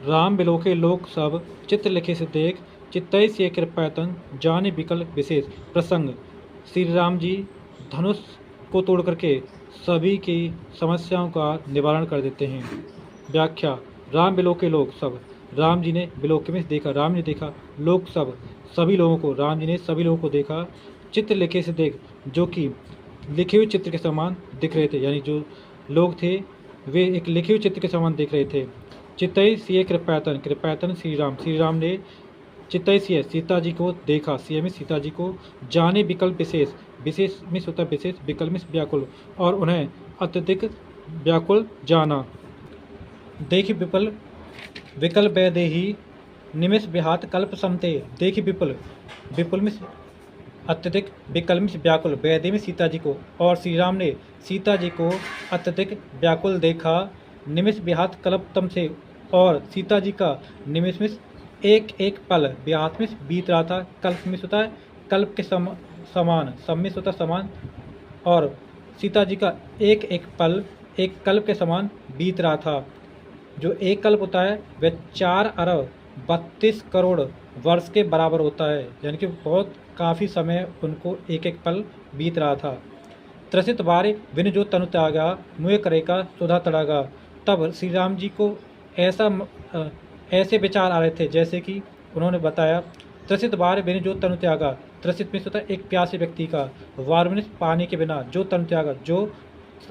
राम बिलोके लोक सब चित्र लिखे से देख चित्तई से कृपैतन जाने विकल विशेष प्रसंग। श्री राम जी धनुष को तोड़ करके सभी की समस्याओं का निवारण कर देते हैं। व्याख्या। राम बिलोके लोक सब, राम जी ने बिलोके में देखा, राम ने देखा, लोक सब सभी लोगों को, राम जी ने सभी लोगों को देखा। चित्र लिखे से देख, जो कि लिखे हुए चित्र के समान दिख रहे थे, यानी जो लोग थे वे एक लिखे हुए चित्र के समान दिख रहे थे। चित्तई सिय कृपैतन, कृपैतन श्री राम ने चित्तई सिय सीता जी को देखा, सिय में सीता जी को, जाने विकल्प विशेष, विशेष में होता विशेष, विकल्प में व्याकुल, और उन्हें अत्यधिक व्याकुल जाना। देख विपुल विकल वैदेही निमिष विहात कल्प समते, देख विपुल, विपुल में अत्यधिक, विकल में व्याकुल, वैदेही में सीता जी को, और श्री राम ने सीता जी को अत्यधिक व्याकुल देखा। निमिष विहात कल्पतम से, और सीता जी का निमिष में एक एक पल, विहात में बीत रहा था, कल्प में होता है कल्प के समान, सम्मिस होता समान, और सीता जी का एक एक पल एक कल्प के समान बीत रहा था। जो एक कल्प होता है वह 4 अरब 32 करोड़ वर्ष के बराबर होता है, यानी कि बहुत काफ़ी समय उनको एक एक पल बीत रहा था। त्रसित बार विन जो तनु त्यागा, मुँह करेगा सुधा तड़ागा। तब श्री राम जी को ऐसे विचार आ रहे थे, जैसे कि उन्होंने बताया, त्रसित बार बिन जो तनु त्यागा, त्रसित में होता है एक प्यासे व्यक्ति का, वार में पानी के बिना, जो तनु त्यागा जो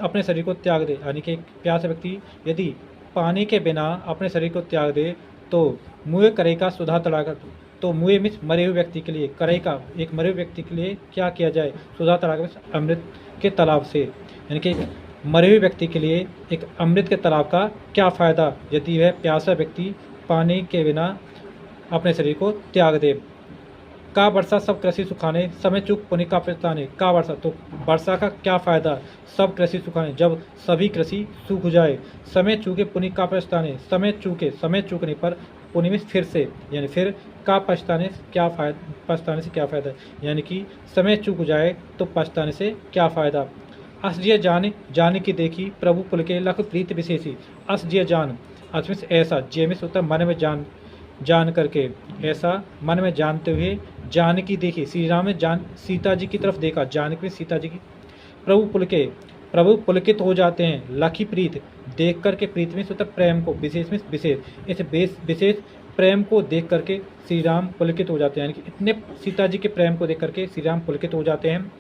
अपने शरीर को त्याग दे, यानी कि एक प्यासे व्यक्ति यदि पानी के बिना अपने शरीर को त्याग दे तो मुँह करेगा सुधा तड़ागा। तो मुँह में मरे हुए व्यक्ति के लिए, करेगा एक मरे हुए व्यक्ति के लिए क्या किया जाए, सुधा तड़ागा अमृत के तालाब से, यानी कि मरे हुए व्यक्ति के लिए एक अमृत के तालाब का क्या फ़ायदा यदि वह प्यासा व्यक्ति पानी के बिना अपने शरीर को त्याग दे। का वर्षा सब कृषि सुखाने, समय चूक पुण्य का पछताने। का वर्षा, तो वर्षा का क्या फ़ायदा, सब कृषि सुखाने, जब सभी कृषि सूख जाए। समय चूके पुण्य का पछताने, समय चूकने पर पुण्य में फिर से, यानी फिर का पछताने क्या फ़ायदा, पछताने से क्या फ़ायदा, यानी कि समय चूक जाए तो पछताने से क्या फ़ायदा। असजिय जाने की देखी प्रभु पुल के लख प्रीत विशेषी। असजिय जान, असमिस ऐसा, जय में होता मन में जान करके, ऐसा मन में जानते हुए, जान की देखी, श्री राम ने सीता जी की तरफ देखा, जानकी में सीता जी की, प्रभु पुलकित हो जाते हैं, लखी प्रीत देख करके, प्रीत में होता प्रेम को, विशेष में विशेष, इस विशेष प्रेम को देख करके श्री राम पुलकित हो जाते हैं, यानी कि इतने सीता जी के प्रेम को देख करके श्री राम पुलकित हो जाते हैं।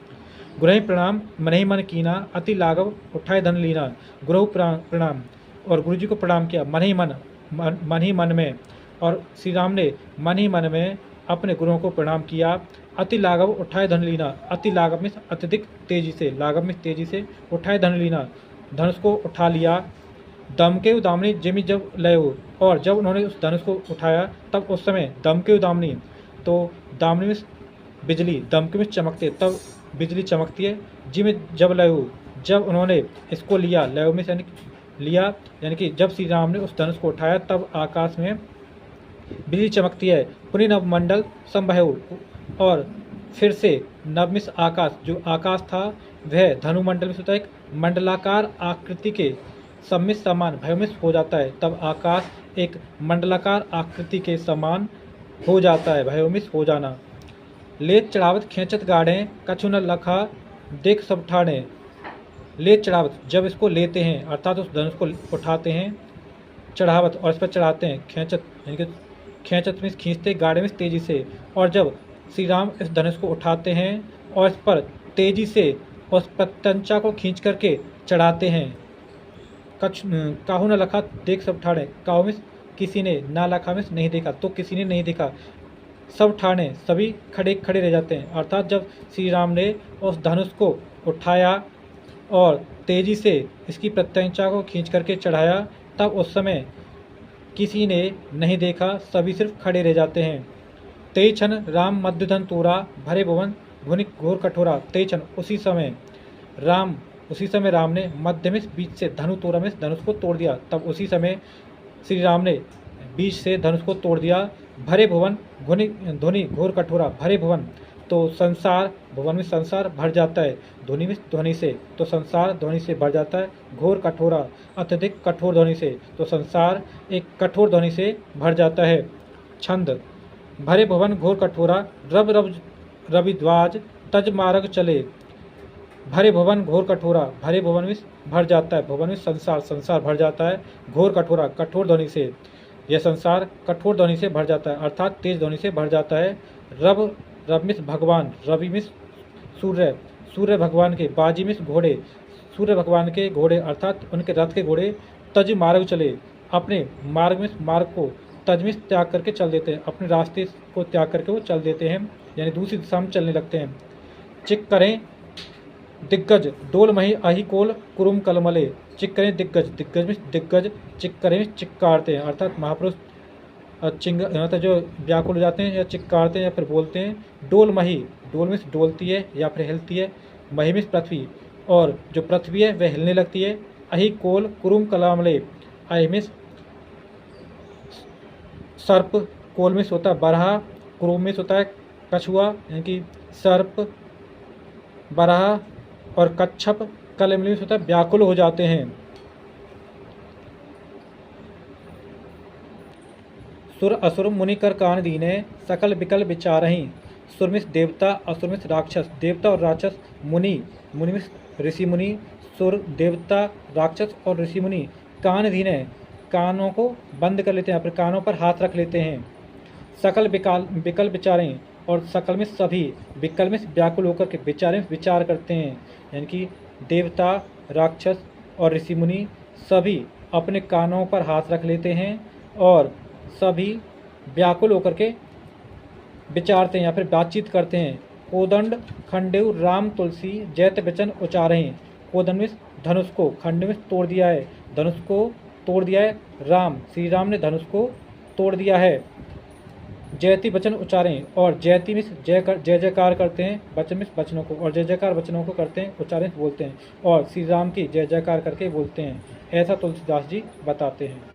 गुरहि प्रणाम मनहि मन कीना, अति लाघव उठाए धन लीना। गुरु प्रणाम, और गुरु जी को प्रणाम किया, मन ही मन में, और श्री राम ने मन ही मन में अपने गुरुओं को प्रणाम किया। अति लाघव उठाए धन लीना, अति लाघव में अत्यधिक तेजी से, लाघव में तेजी से, उठाए धन लीना धनुष को उठा लिया। दम के उदामनी जिमि जब लयो, और जब उन्होंने उस धनुष को उठाया तब उस समय दम के उदामनी, तो दामनी में बिजली, दमके में चमकते, तब बिजली चमकती है। जिमि जब लयो, जब उन्होंने इसको लिया, लयो में लिया, यानी कि जब श्री राम ने उस धनुष को उठाया तब आकाश में बिजली चमकती है। पुनि नव मंडल संभव, और फिर से नवमिस आकाश, जो आकाश था वह धनुमंडल में होता है एक मंडलाकार आकृति के सम्मिस समान भयमिस हो जाता है, तब आकाश एक मंडलाकार आकृति के समान हो जाता है, भयमिस हो जाना। लेत चढ़ावत खींचत गाढ़े, कछु न लखा देख सब ठाणे। लेत चढ़ावत, जब इसको लेते हैं अर्थात उस धनुष को उठाते हैं, चढ़ावत और इस पर चढ़ाते हैं, खींचत यानी कि खींचत में खींचते, गाढ़े में तेजी से, और जब श्री राम इस धनुष को उठाते हैं और इस पर तेजी से उस प्रत्यंचा को खींच करके चढ़ाते हैं। काहू न लखा देख सब ठाणे, काहू में किसी ने, ना लखा में नहीं देखा, तो किसी ने नहीं देखा, सब ठाणे सभी खड़े खड़े रह जाते हैं। अर्थात जब श्री राम ने उस धनुष को उठाया और तेजी से इसकी प्रत्यंचा को खींच करके चढ़ाया, तब उस समय किसी ने नहीं देखा, सभी सिर्फ खड़े रह जाते हैं। तेई क्षण राम मध्यधन तोरा, भरे भुवन भुनि घोर कठोरा। तेई क्षण, उसी समय राम ने मध्य में बीच से धनु तोरा में धनुष को तोड़ दिया, तब उसी समय श्री राम ने बीच से धनुष को तोड़ दिया। भरे भुवन ध्वनि घोर कठोरा, भरे भुवन तो संसार, भुवन में संसार भर जाता है। ध्वनि में ध्वनि से, तो संसार ध्वनि से भर जाता है। घोर कठोरा, अत्यधिक कठोर ध्वनि से, तो संसार एक कठोर ध्वनि से भर जाता है। छंद, भरे भुवन घोर कठोरा, रब रब रविद्वाज तज मार्ग चले। भरे भुवन घोर कठोरा, भरे भुवन में भर जाता है, भुवन में संसार, संसार भर जाता है। घोर कठोरा, कठोर ध्वनि से, यह संसार कठोर ध्वनि से भर जाता है, अर्थात तेज ध्वनि से भर जाता है। रब, रब मिस भगवान, रवि मिस सूर्य, सूर्य भगवान के, बाजी मिस घोड़े, सूर्य भगवान के घोड़े अर्थात उनके रथ के घोड़े। तज मार्ग चले, अपने मार्ग में मार्ग को तज में त्याग करके चल देते हैं, अपने रास्ते को त्याग करके वो चल देते हैं, यानी दूसरी दिशा में चलने लगते हैं। चिक करें दिग्गज, डोल मही अहि कोल कुरुम कलमले। चिक करें दिग्गज, दिग्गज में दिग्गज, चिक करें में चिक्कारते हैं, अर्थात महापुरुष मतलब जो व्याकुल हो जाते हैं या चिक्कारते हैं या फिर बोलते हैं। डोल मही, डोल में डोलती है या फिर हिलती है। मही में पृथ्वी, और जो पृथ्वी है वह हिलने लगती है। अहि कोल कुरुम कलामले, अहि में सर्प, कोल में होता है बरहा, कुरुम में होता है कछुआ, यानी कि सर्प, बरहा और कच्छप, कलमले में होता है व्याकुल हो जाते हैं। सुर असुर मुनि कर कान दीने, सकल विकल विचारहीं। सुर में देवता, असुर में राक्षस, देवता और राक्षस, मुनि, मुनि में ऋषि मुनि, सुर, देवता, राक्षस और ऋषि मुनि कान दीने, कानों को बंद कर लेते हैं, अपने कानों पर हाथ रख लेते हैं। सकल विकल विचारें, और सकल में सभी, विकल में व्याकुल होकर के, विचारें विचार करते हैं, यानी कि देवता, राक्षस और ऋषि मुनि सभी अपने कानों पर हाथ रख लेते हैं और सभी व्याकुल होकर के विचारते हैं या फिर बातचीत करते हैं। कोदंड खंडेव राम तुलसी जैत वचन उचारें। कोदंड में धनुष को, खंड में तोड़ दिया है, धनुष को तोड़ दिया है राम, श्री राम ने धनुष को तोड़ दिया है। जयति वचन उच्चारें, और जयति में जय जयकार करते हैं, वचन में वचनों को, और जय जयकार वचनों को करते हैं, उच्चारण बोलते हैं, और श्री राम की जय जयकार करके बोलते हैं। ऐसा तुलसीदास जी बताते हैं।